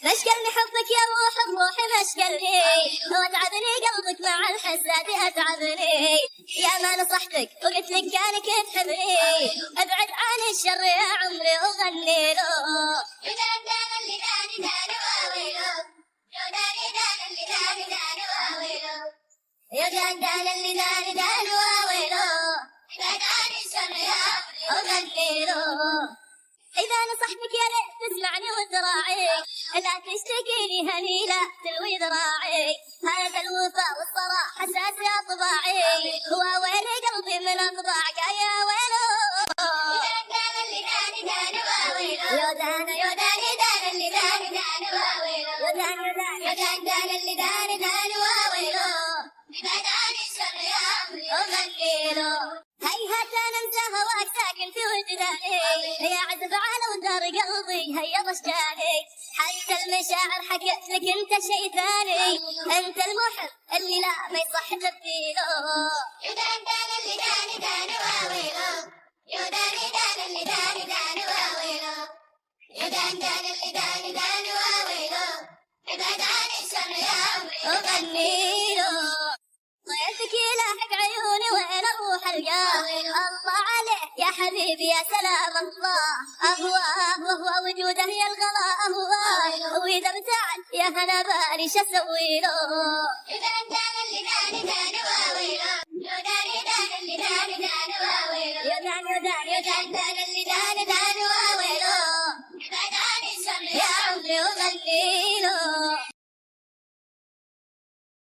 مشكلني حبك يا روح بروحي مشكلني، واتعبني قلبك مع الحساد اتعبني. يا ما نصحتك وقلت لك كان كنت حبني، ابعد عن الشر يا عمري وغني له. يا دندان اللي داني دان واويلو، ابعد عن الشر يا عمري وغني له. إذا نصحتك يا ريت تسمعني وتراعي، لا تشتكيني هني لا تلوي ذراعي. هذا الوفا والصلاح حساس يا طباعي، هو وين قلبي من أطباعك يا ويلو. يا دانا يا داني دان اللي داني دان واويلو، يا دانا يا دان اللي داني دان واويلو، ابعد عن الشر يا عمري وغني له. هيهات ننسى هواك ساكن في وجداني، يا عذب على ودار قلبي هيا ضشجاني. حتى المشاعر حكيت لك انت شي ثاني، انت المحب اللي لا ما يصح تبديله. يا دان اللي داني دان واويله، يا داني دان اللي داني دان واويله، يا دان اللي داني دان واويله، ابعد عن الشر يا عمري وغني له. ضيفك يلاحق عيوني وين اروح القاه، الله عليه يا حبيبي يا سلام الله. اهواه وهو وجوده يا الغلا اهواه، واذا ابتعد يا هنا بالي شو اسوي له. اذا انت اللي داني داني